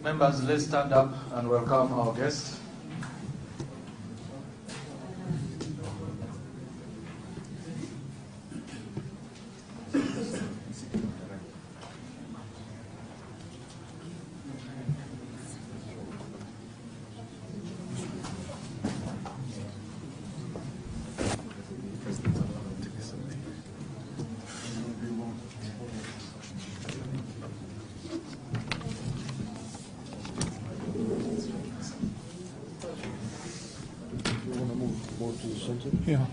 Members, let's stand up and welcome our guest. Yeah.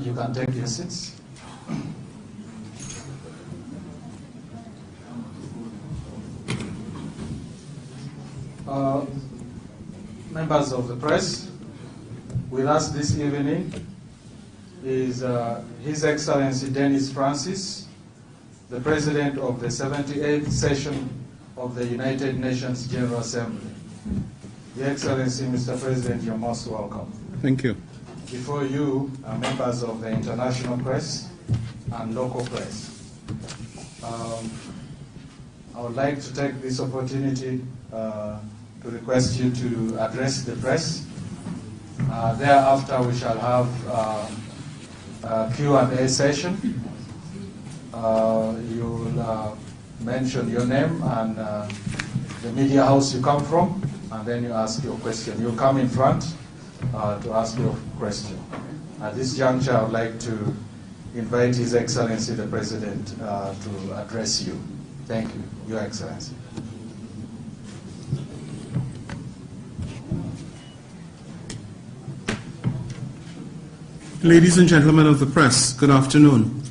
You can take your seats. Members of the press, with us this evening is His Excellency Dennis Francis, the President of the 78th session of the United Nations General Assembly. Your Excellency, Mr. President, you're most welcome. Thank you. Before you are members of the international press and local press. I would like to take this opportunity to request you to address the press. Thereafter, we shall have a Q&A session. You'll mention your name and the media house you come from, and then you ask your question. You'll come in front to ask your question. At this juncture, I would like to invite His Excellency the President to address you. Thank you, Your Excellency. Ladies and gentlemen of the press, good afternoon.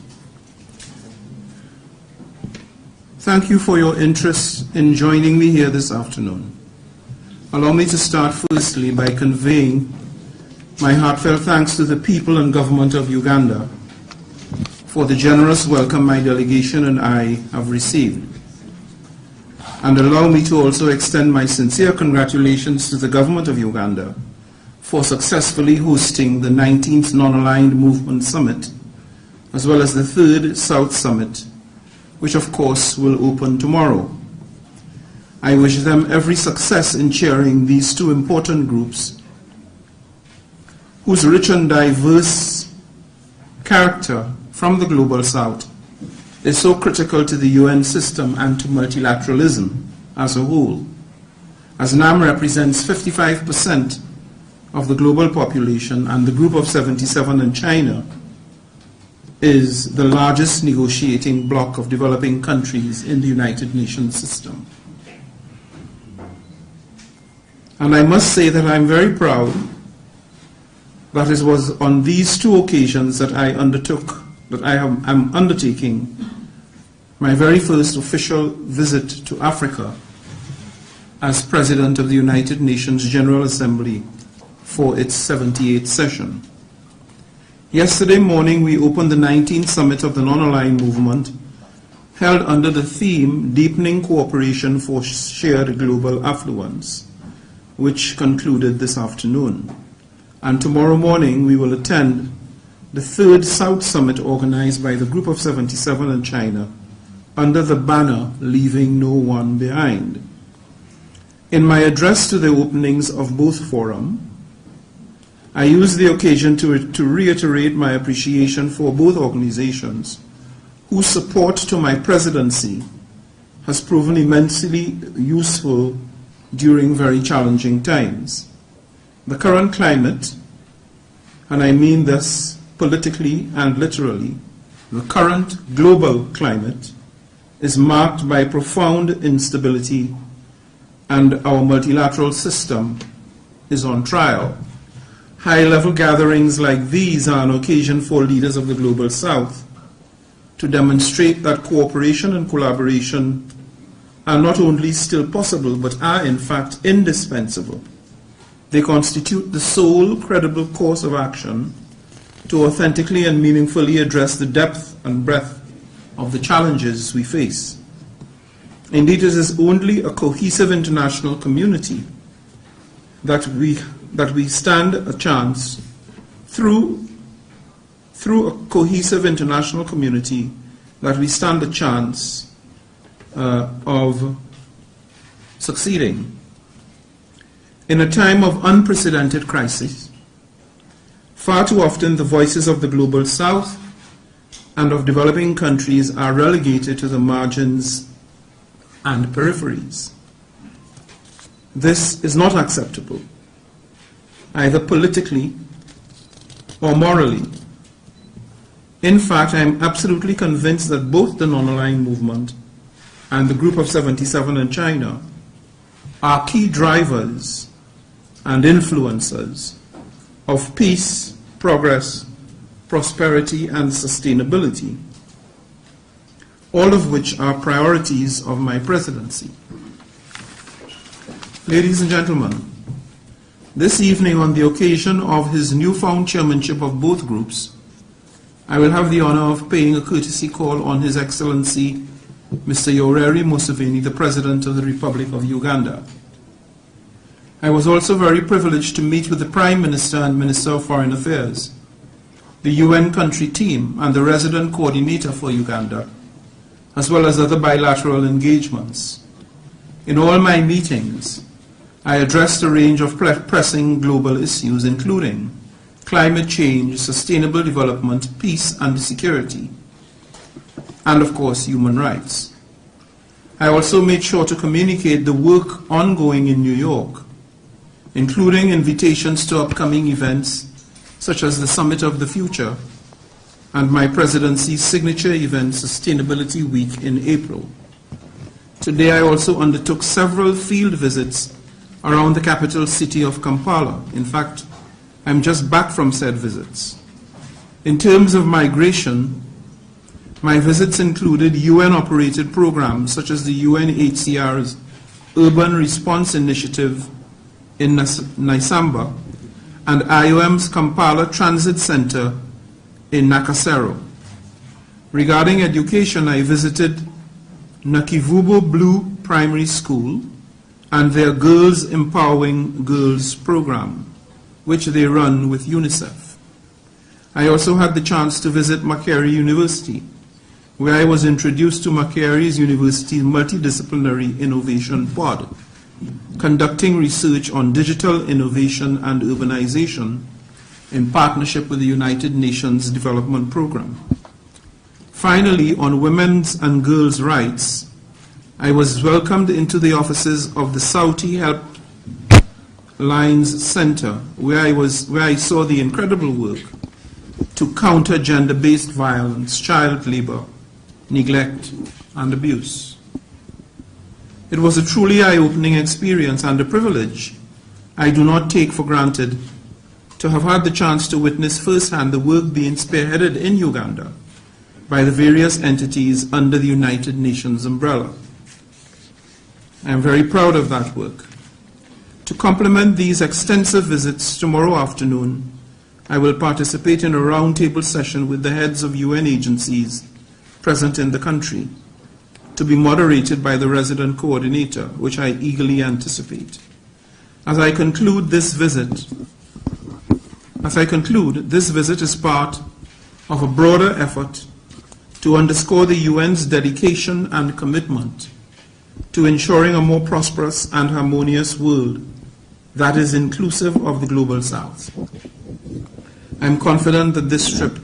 Thank you for your interest in joining me here this afternoon. Allow me to start firstly by conveying my heartfelt thanks to the people and government of Uganda for the generous welcome my delegation and I have received. And allow me to also extend my sincere congratulations to the government of Uganda for successfully hosting the 19th Non-Aligned Movement Summit, as well as the 3rd South Summit, which of course will open tomorrow. I wish them every success in chairing these two important groups whose rich and diverse character from the Global South is so critical to the UN system and to multilateralism as a whole, as NAM represents 55% of the global population, and the Group of 77 in China is the largest negotiating bloc of developing countries in the United Nations system. And I must say that I'm very proud that it was on these two occasions that I am undertaking my very first official visit to Africa as President of the United Nations General Assembly for its 78th session. Yesterday morning, we opened the 19th Summit of the Non-Aligned Movement, held under the theme Deepening Cooperation for Shared Global Affluence, which concluded this afternoon. And tomorrow morning, we will attend the 3rd South Summit organized by the Group of 77 in China under the banner Leaving No One Behind. In my address to the openings of both forums, I use the occasion to reiterate my appreciation for both organizations whose support to my presidency has proven immensely useful during very challenging times. The current climate, and I mean this politically and literally, the current global climate is marked by profound instability, and our multilateral system is on trial. High-level gatherings like these are an occasion for leaders of the Global South to demonstrate that cooperation and collaboration are not only still possible, but are in fact indispensable. They constitute the sole credible course of action to authentically and meaningfully address the depth and breadth of the challenges we face. Indeed, it is only a cohesive international community that we stand a chance through a cohesive international community that we stand a chance of succeeding. In a time of unprecedented crisis, far too often the voices of the Global South and of developing countries are relegated to the margins and peripheries. This is not acceptable, either politically or morally. In fact, I am absolutely convinced that both the non-aligned movement and the Group of 77 in China are key drivers and influencers of peace, progress, prosperity, and sustainability, all of which are priorities of my presidency. Ladies and gentlemen, this evening, on the occasion of his newfound chairmanship of both groups, I will have the honor of paying a courtesy call on His Excellency Mr. Yoweri Museveni, the President of the Republic of Uganda. I was also very privileged to meet with the Prime Minister and Minister of Foreign Affairs, the UN country team, and the resident coordinator for Uganda, as well as other bilateral engagements. In all my meetings, I addressed a range of pressing global issues, including climate change, sustainable development, peace and security, and of course, human rights. I also made sure to communicate the work ongoing in New York, including invitations to upcoming events such as the Summit of the Future and my presidency's signature event, Sustainability Week, in April. Today, I also undertook several field visits around the capital city of Kampala. In fact, I'm just back from said visits. In terms of migration, my visits included UN-operated programs such as the UNHCR's Urban Response Initiative in Naisamba and IOM's Kampala Transit Center in Nakasero. Regarding education, I visited Nakivubo Blue Primary School and their Girls Empowering Girls program, which they run with UNICEF. I also had the chance to visit Makerere University, where I was introduced to Makerere University's Multidisciplinary Innovation Pod, conducting research on digital innovation and urbanization in partnership with the United Nations Development Program. Finally, on women's and girls' rights, I was welcomed into the offices of the Saudi Help Lines Center, where I saw the incredible work to counter gender-based violence, child labor, neglect, and abuse. It was a truly eye-opening experience and a privilege I do not take for granted to have had the chance to witness firsthand the work being spearheaded in Uganda by the various entities under the United Nations umbrella. I am very proud of that work. To complement these extensive visits, tomorrow afternoon, I will participate in a roundtable session with the heads of UN agencies present in the country, to be moderated by the resident coordinator, which I eagerly anticipate. As I conclude, this visit is part of a broader effort to underscore the UN's dedication and commitment to ensuring a more prosperous and harmonious world that is inclusive of the Global South. I am confident that this trip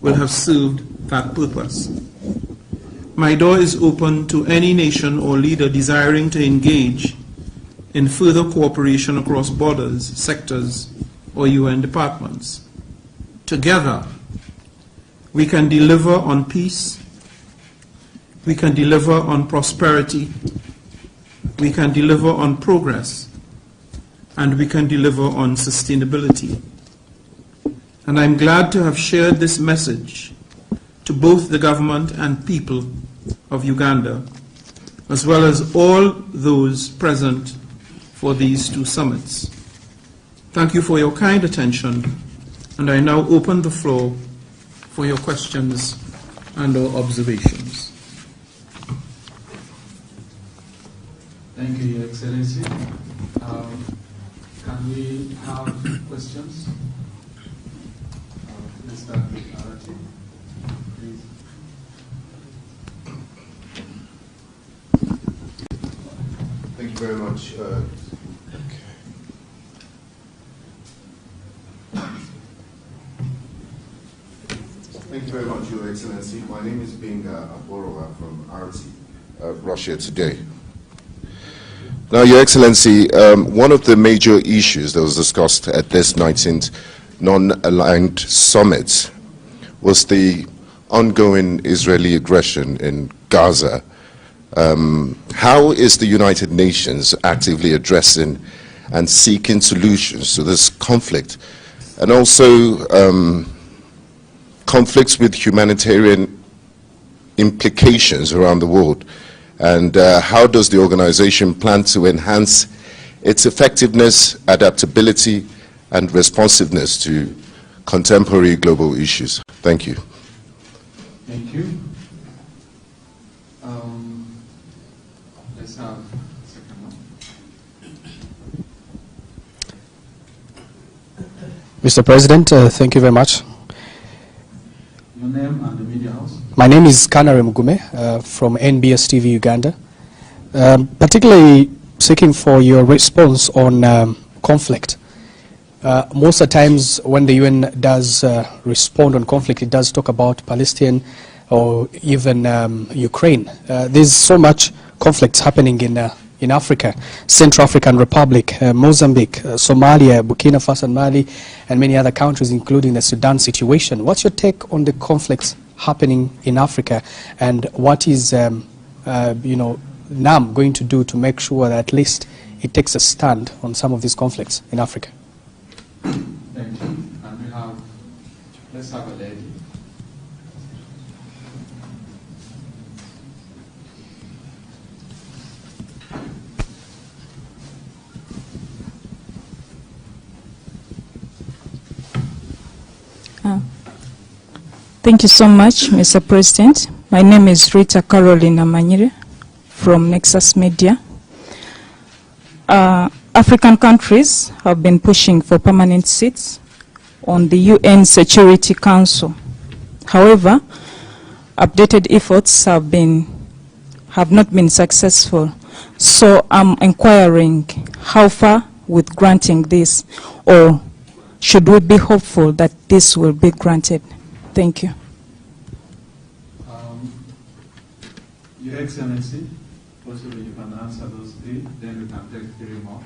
will have served that purpose. my door is open to any nation or leader desiring to engage in further cooperation across borders, sectors, or UN departments. Together, we can deliver on peace, we can deliver on prosperity, we can deliver on progress, and we can deliver on sustainability. And I'm glad to have shared this message to both the government and people of Uganda, as well as all those present for these two summits. Thank you for your kind attention, and I now open the floor for your questions and or observations. Thank you, Your Excellency. Can we have questions? Let's start with Arati, please. Thank you very much. Thank you very much, Your Excellency. My name is Binga Aborova from RT, Russia Today. Now, Your Excellency, one of the major issues that was discussed at this 19th non-aligned summit was the ongoing Israeli aggression in Gaza. How is the United Nations actively addressing and seeking solutions to this conflict? And also, conflicts with humanitarian implications around the world, and how does the organization plan to enhance its effectiveness, adaptability, and responsiveness to contemporary global issues? Thank you. Thank you. Let's have the second one. Mr. President, thank you very much. Your name and the media house. My name is Kanare Mugume from NBS TV Uganda. Particularly seeking for your response on conflict. Most of the times when the UN does respond on conflict, it does talk about Palestine or even Ukraine. There's so much conflicts happening in Africa, Central African Republic, Mozambique, Somalia, Burkina Faso and Mali, and many other countries, including the Sudan situation. What's your take on the conflicts happening in Africa, and what is NAM going to do to make sure that at least it takes a stand on some of these conflicts in Africa? Thank you. And let's have a lady. Thank you so much, Mr. President. My name is Rita Carolina Manyire from Nexus Media. African countries have been pushing for permanent seats on the UN Security Council. However, updated efforts have not been successful. So I'm inquiring how far with granting this, or should we be hopeful that this will be granted? Thank you. Your Excellency, possibly you can answer those three, then we can take three more.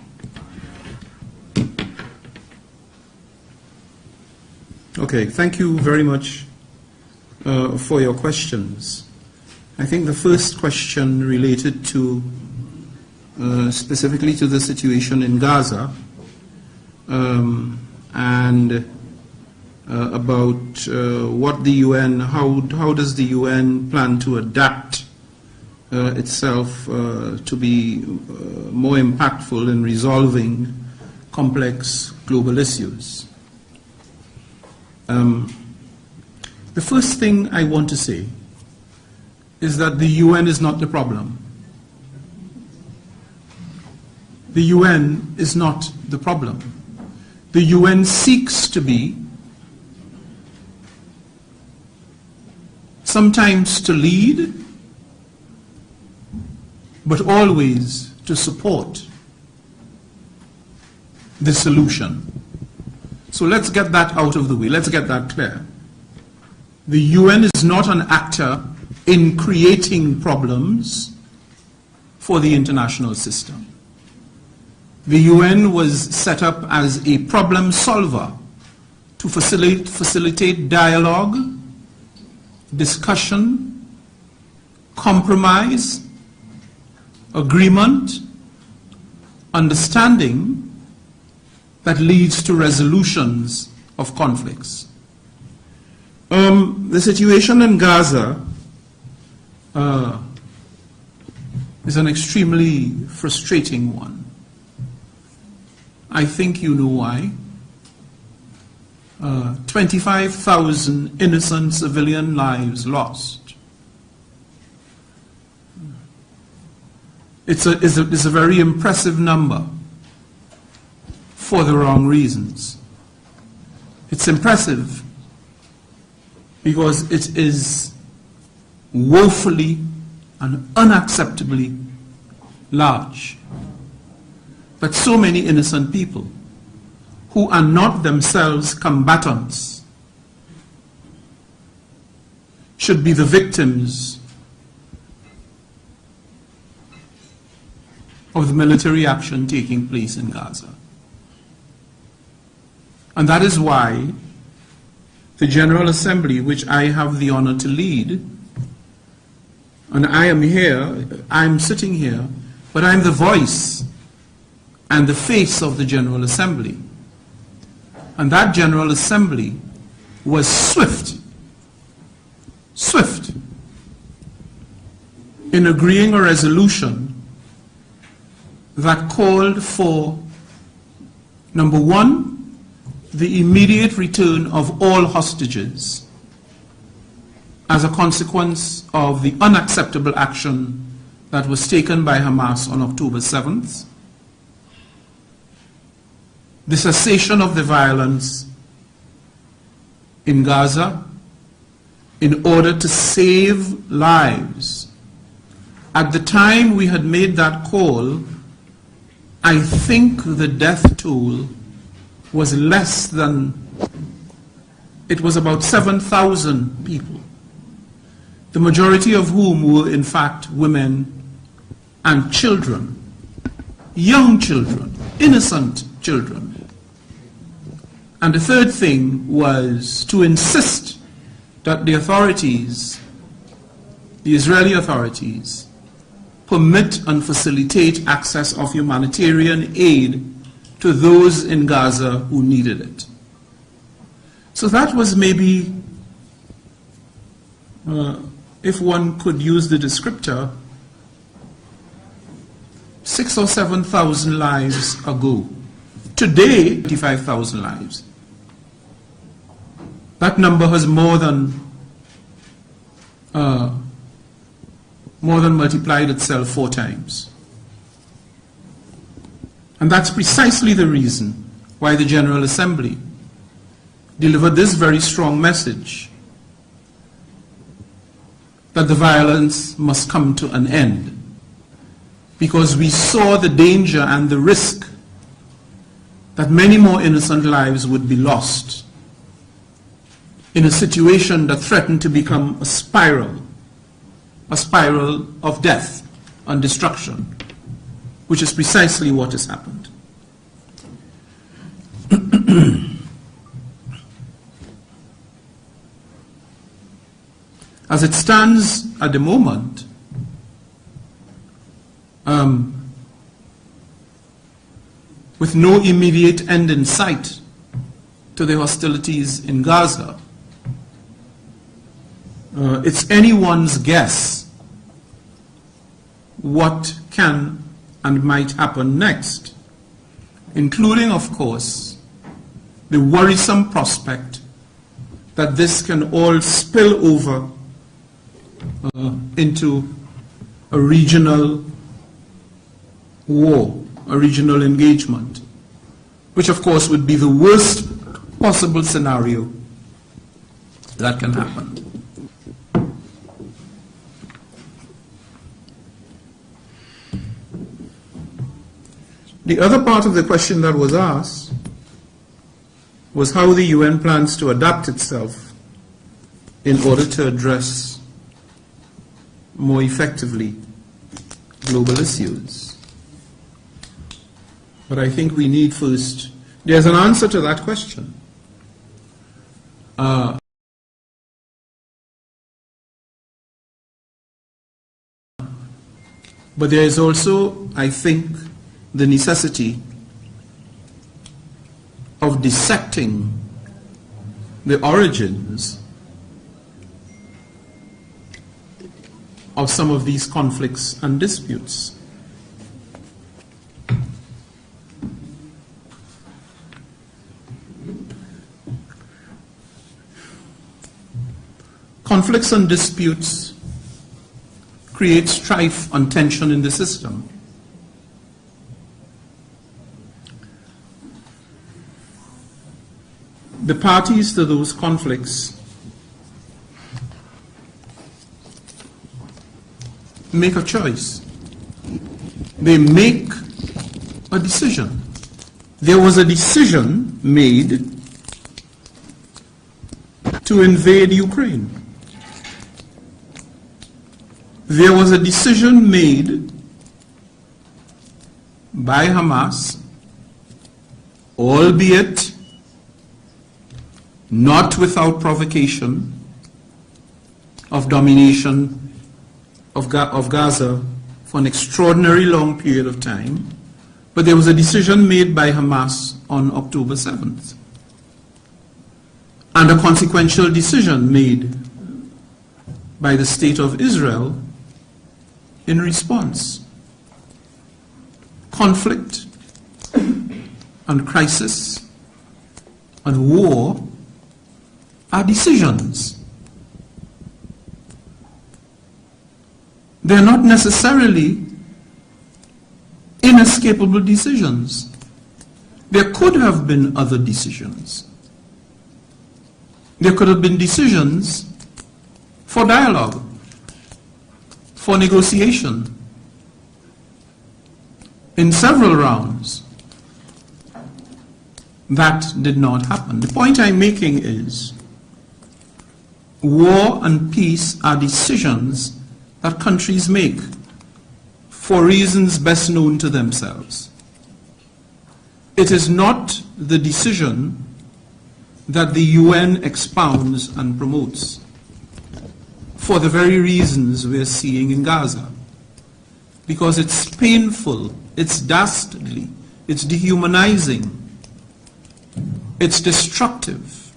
Okay, thank you very much for your questions. I think the first question related to specifically to the situation in Gaza and about what the UN, how does the UN plan to adapt itself to be more impactful in resolving complex global issues. The first thing I want to say is that the UN is not the problem. The UN is not the problem. The UN seeks to be, sometimes to lead, but always to support the solution. So let's get that out of the way. Let's get that clear. The UN is not an actor in creating problems for the international system. The UN was set up as a problem solver to facilitate dialogue, discussion, compromise, agreement, understanding that leads to resolutions of conflicts. The situation in Gaza is an extremely frustrating one. I think you know why. 25,000 innocent civilian lives lost. It's a very impressive number for the wrong reasons. It's impressive because it is woefully and unacceptably large. But so many innocent people who are not themselves combatants should be the victims of the military action taking place in Gaza. And that is why the General Assembly, which I have the honor to lead, and I am here, I'm sitting here, but I'm the voice and the face of the General Assembly. And that General Assembly was swift in agreeing a resolution that called for, number one, the immediate return of all hostages as a consequence of the unacceptable action that was taken by Hamas on October 7th, the cessation of the violence in Gaza in order to save lives. At the time we had made that call, I think the death toll was less than, it was about 7,000 people, the majority of whom were in fact women and children, young children, innocent children. And the third thing was to insist that the authorities, the Israeli authorities, permit and facilitate access of humanitarian aid to those in Gaza who needed it. So that was maybe, if one could use the descriptor, 6,000 or 7,000 lives ago. Today, 25,000 lives. That number has more than multiplied itself 4 times. And that's precisely the reason why the General Assembly delivered this very strong message that the violence must come to an end, because we saw the danger and the risk that many more innocent lives would be lost in a situation that threatened to become a spiral of death and destruction, which is precisely what has happened. As it stands at the moment, with no immediate end in sight to the hostilities in Gaza, it's anyone's guess what can and might happen next, including, of course, the worrisome prospect that this can all spill over into a regional war, a regional engagement, which of course would be the worst possible scenario that can happen. The other part of the question that was asked was how the UN plans to adapt itself in order to address more effectively global issues. But I think we need first, there's an answer to that question. But there is also, I think, the necessity of dissecting the origins of some of these conflicts and disputes. Conflicts and disputes create strife and tension in the system. The parties to those conflicts make a choice. They make a decision. There was a decision made to invade Ukraine. There was a decision made by Hamas, albeit not without provocation, of domination of Gaza for an extraordinary long period of time, but there was a decision made by Hamas on October 7th, and a consequential decision made by the State of Israel in response. Conflict and crisis and war are decisions. They're not necessarily inescapable decisions. There could have been other decisions. There could have been decisions for dialogue, for negotiation, in several rounds. That did not happen. The point I'm making is, war and peace are decisions that countries make for reasons best known to themselves. It is not the decision that the UN expounds and promotes for the very reasons we're seeing in Gaza. Because it's painful, it's dastardly, it's dehumanizing, it's destructive.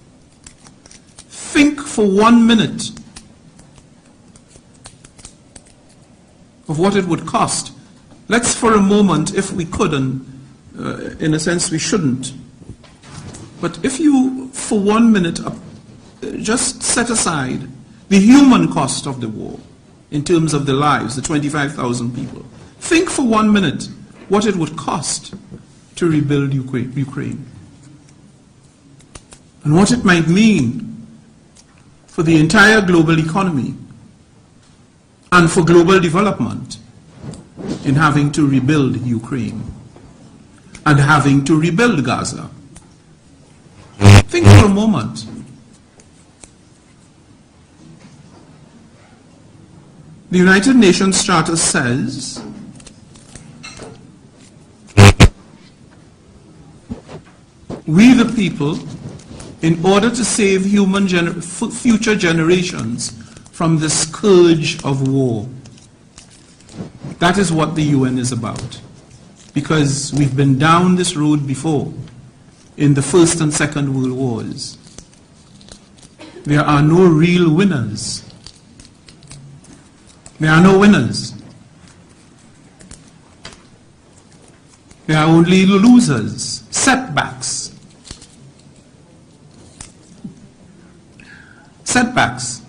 Think for 1 minute of what it would cost. Let's for a moment, if we could, and in a sense we shouldn't, but if you for 1 minute just set aside the human cost of the war in terms of the lives, the 25,000 people, think for 1 minute what it would cost to rebuild Ukraine and what it might mean for the entire global economy and for global development in having to rebuild Ukraine and having to rebuild Gaza. Think for a moment. The United Nations Charter says we the people, in order to save future generations from the scourge of war. That is what the UN is about. Because we've been down this road before in the First and Second World Wars. There are no real winners. There are no winners. There are only losers, setbacks. Setbacks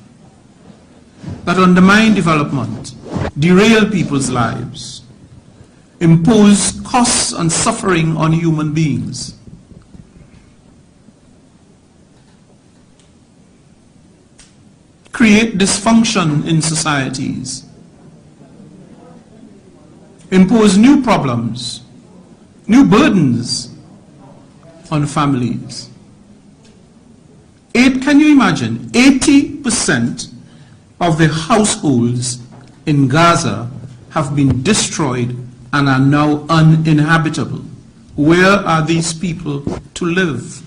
that undermine development, derail people's lives, impose costs and suffering on human beings. Create dysfunction in societies, impose new problems, new burdens on families. Can you imagine, 80% of the households in Gaza have been destroyed and are now uninhabitable. Where are these people to live?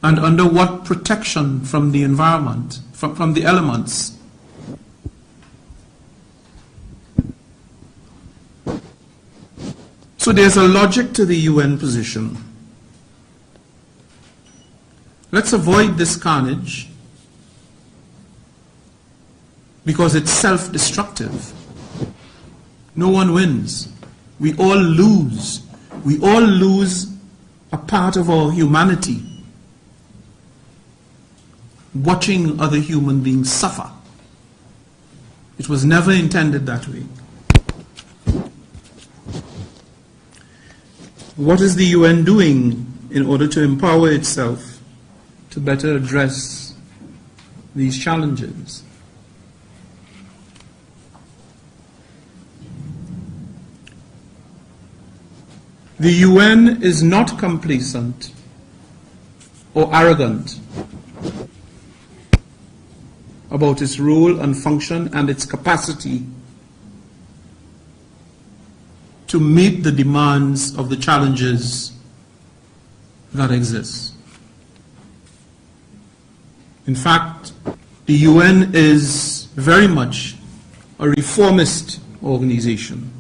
And under what protection from the environment, from the elements? So there's a logic to the UN position. Let's avoid this carnage because it's self-destructive. No one wins. We all lose. We all lose a part of our humanity watching other human beings suffer. It was never intended that way. What is the UN doing in order to empower itself to better address these challenges? The UN is not complacent or arrogant about its role and function and its capacity to meet the demands of the challenges that exist. In fact, the UN is very much a reformist organization.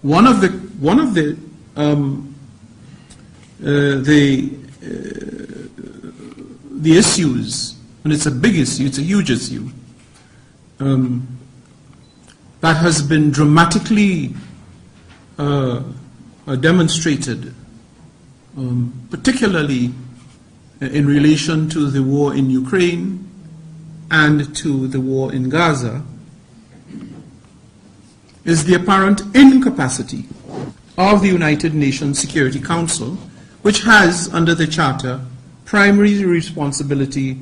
One of the issues, and it's a big issue, it's a huge issue, that has been dramatically demonstrated, particularly in relation to the war in Ukraine and to the war in Gaza, is the apparent incapacity of the United Nations Security Council, which has, under the Charter, primary responsibility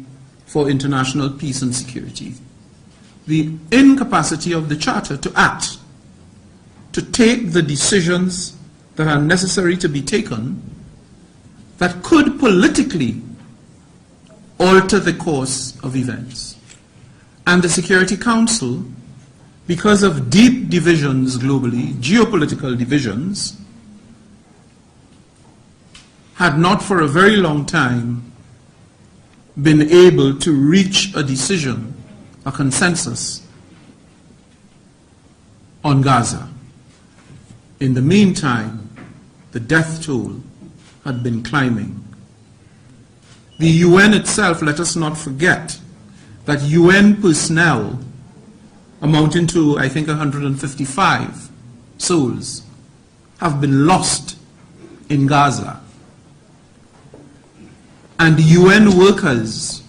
for international peace and security. The incapacity of the Charter to act, to take the decisions that are necessary to be taken, that could politically alter the course of events. And the Security Council, because of deep divisions globally, geopolitical divisions, had not for a very long time been able to reach a decision, a consensus on Gaza. In the meantime, the death toll had been climbing. The UN itself, let us not forget, that UN personnel amounting to, I think, 155 souls have been lost in Gaza. And UN workers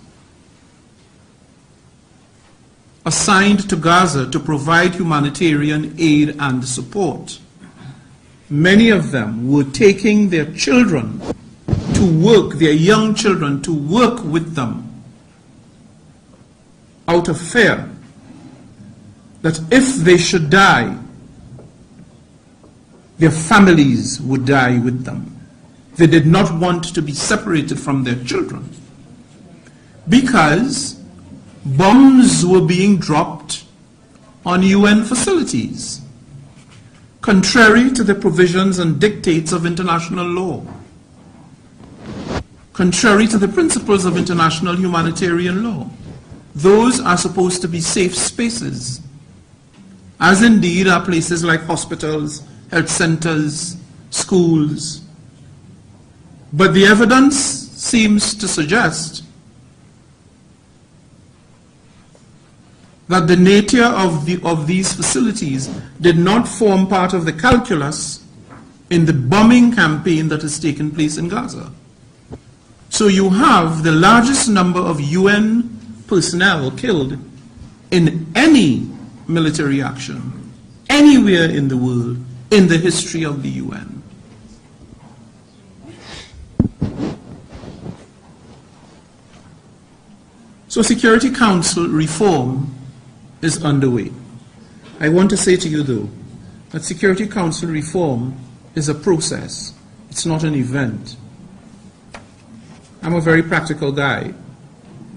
assigned to Gaza to provide humanitarian aid and support, many of them were taking their children to work, their young children to work with them, out of fear that if they should die, their families would die with them. They did not want to be separated from their children because bombs were being dropped on UN facilities, contrary to the provisions and dictates of international law, contrary to the principles of international humanitarian law. Those are supposed to be safe spaces, as indeed are places like hospitals, health centers, schools. But the evidence seems to suggest that the nature of these facilities did not form part of the calculus in the bombing campaign that has taken place in Gaza. So you have the largest number of UN personnel killed in any military action anywhere in the world in the history of the UN. So Security Council reform is underway. I want to say to you, though, that Security Council reform is a process. It's not an event. I'm a very practical guy.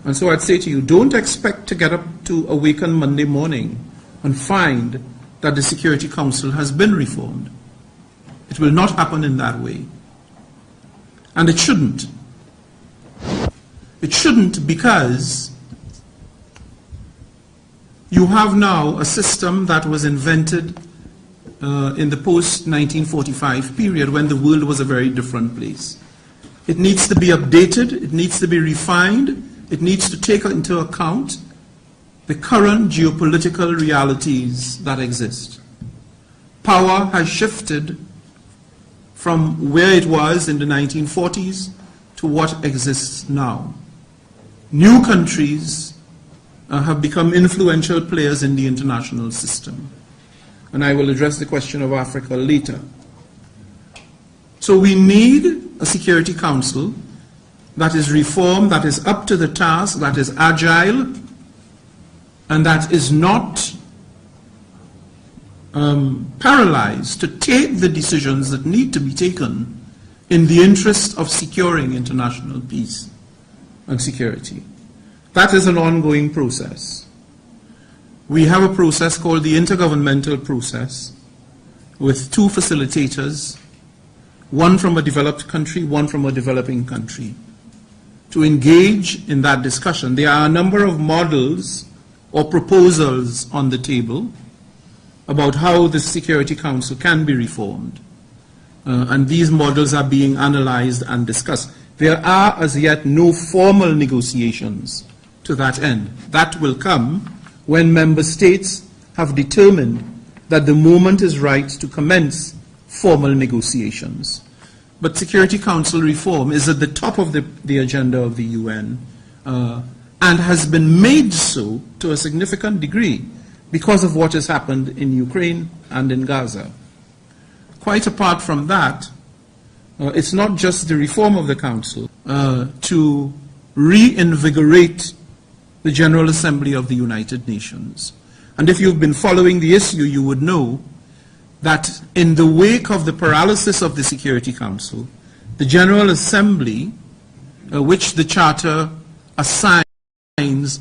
And so I'd say to you, don't expect to get up to awaken Monday morning and find that the Security Council has been reformed. It will not happen in that way. And it shouldn't. It shouldn't, because you have now a system that was invented in the post-1945 period when the world was a very different place. It needs to be updated, it needs to be refined, it needs to take into account the current geopolitical realities that exist. Power has shifted from where it was in the 1940s to what exists now. New countries have become influential players in the international system. And I will address the question of Africa later. So we need a Security Council that is reformed, that is up to the task, that is agile, and that is not paralyzed to take the decisions that need to be taken in the interest of securing international peace and security. That is an ongoing process. We have a process called the intergovernmental process with two facilitators, one from a developed country, one from a developing country, to engage in that discussion. There are a number of models or proposals on the table about how the Security Council can be reformed. And these models are being analyzed and discussed. There are as yet no formal negotiations to that end. That will come when member states have determined that the moment is right to commence formal negotiations. But Security Council reform is at the top of the agenda of the UN and has been made so to a significant degree because of what has happened in Ukraine and in Gaza. Quite apart from that, it's not just the reform of the Council to reinvigorate the General Assembly of the United Nations. And if you've been following the issue, you would know that in the wake of the paralysis of the Security Council, the General Assembly, which the Charter assigns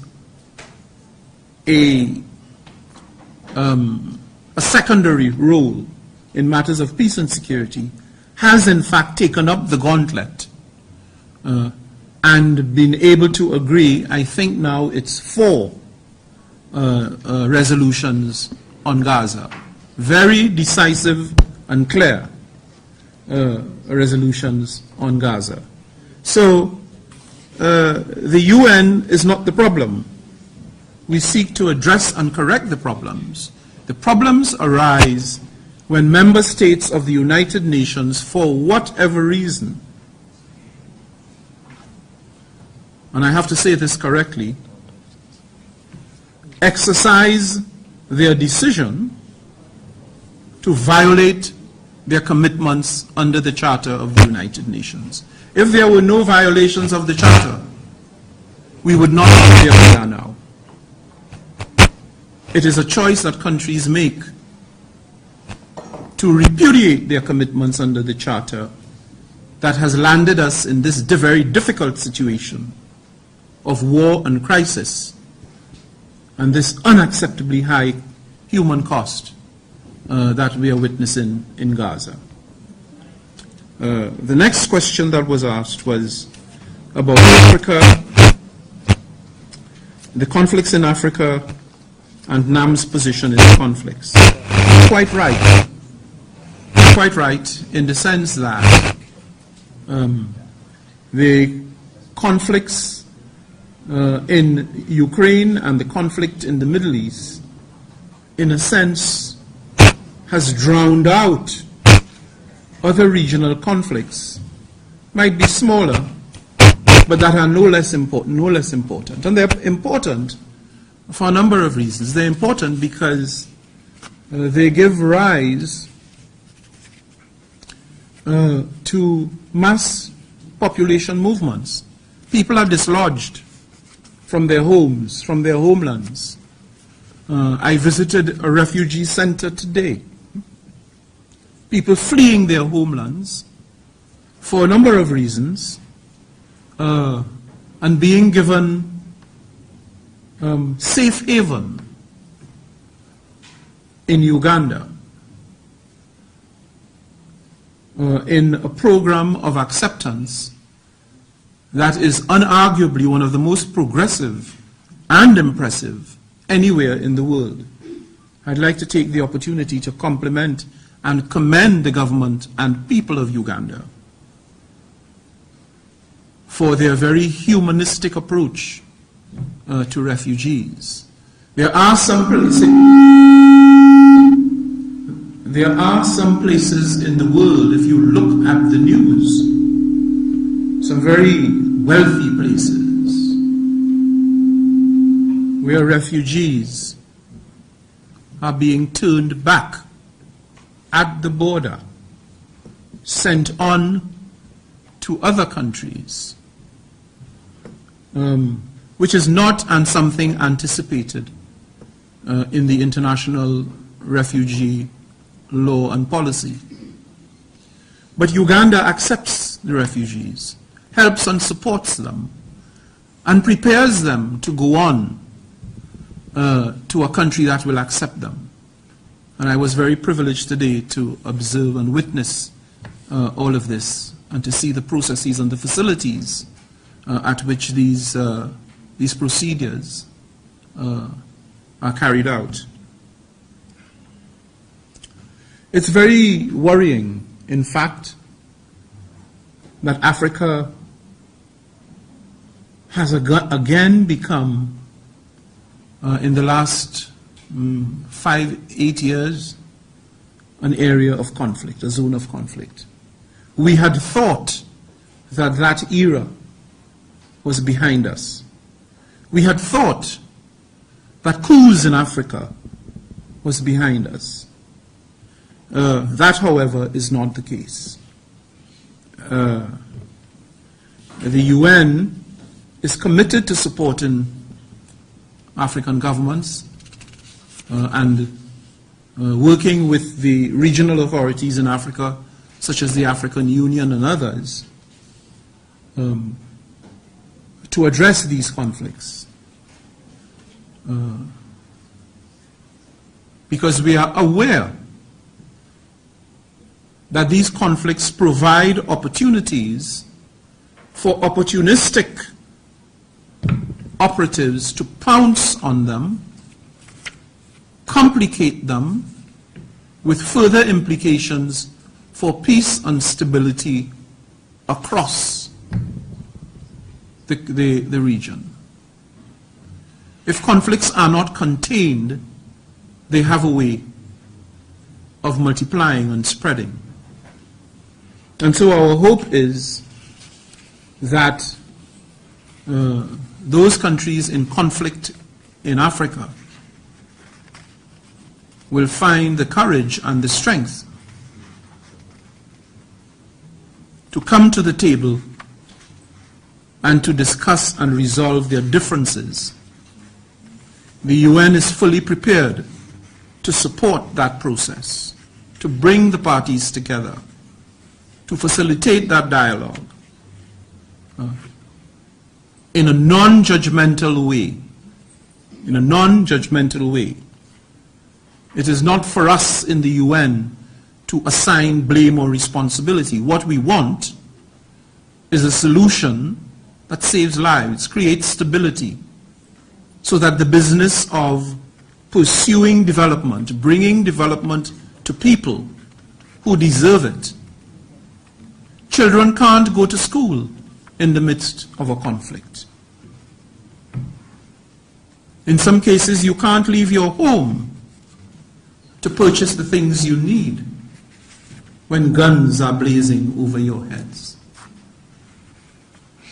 a secondary role in matters of peace and security, has in fact taken up the gauntlet and been able to agree, I think now it's 4 resolutions on Gaza. Very decisive and clear resolutions on Gaza. So the UN is not the problem. We seek to address and correct the problems. The problems arise when member states of the United Nations, for whatever reason, and I have to say this correctly, exercise their decision to violate their commitments under the Charter of the United Nations. If there were no violations of the Charter, we would not be where we are now. It is a choice that countries make to repudiate their commitments under the Charter that has landed us in this very difficult situation of war and crisis and this unacceptably high human cost that we are witnessing in Gaza. The next question that was asked was about Africa, the conflicts in Africa, and NAM's position in the conflicts. Quite right. Quite right in the sense that the conflicts in Ukraine and the conflict in the Middle East, in a sense, has drowned out other regional conflicts. Might be smaller, but that are no less important. And they're important for a number of reasons. They're important because they give rise to mass population movements. People are dislodged from their homes, from their homelands. I visited a refugee center today. People fleeing their homelands for a number of reasons, and being given safe haven in Uganda in a program of acceptance that is unarguably one of the most progressive and impressive anywhere in the world. I'd like to take the opportunity to compliment and commend the government and people of Uganda for their very humanistic approach to refugees. There are some places in the world, if you look at the news, some very wealthy places where refugees are being turned back at the border, sent on to other countries, which is not and something anticipated in the international refugee law and policy. But Uganda accepts the refugees, helps and supports them, and prepares them to go on to a country that will accept them. And I was very privileged today to observe and witness all of this, and to see the processes and the facilities at which these procedures are carried out. It's very worrying, in fact, that Africa has again become, in the last 5-8 years, an area of conflict, a zone of conflict. We had thought that that era was behind us. We had thought that coups in Africa was behind us. That, however, is not the case. The UN is committed to supporting African governments and working with the regional authorities in Africa, such as the African Union and others, to address these conflicts. Because we are aware that these conflicts provide opportunities for opportunistic operatives to pounce on them, complicate them, with further implications for peace and stability across the region. If conflicts are not contained, they have a way of multiplying and spreading. And so our hope is that those countries in conflict in Africa will find the courage and the strength to come to the table and to discuss and resolve their differences. The UN is fully prepared to support that process, to bring the parties together, to facilitate that dialogue in a non-judgmental way. In a non-judgmental way. It is not for us in the UN to assign blame or responsibility. What we want is a solution that saves lives, creates stability, so that the business of pursuing development, bringing development to people who deserve it. Children can't go to school in the midst of a conflict. In some cases, you can't leave your home to purchase the things you need when guns are blazing over your heads.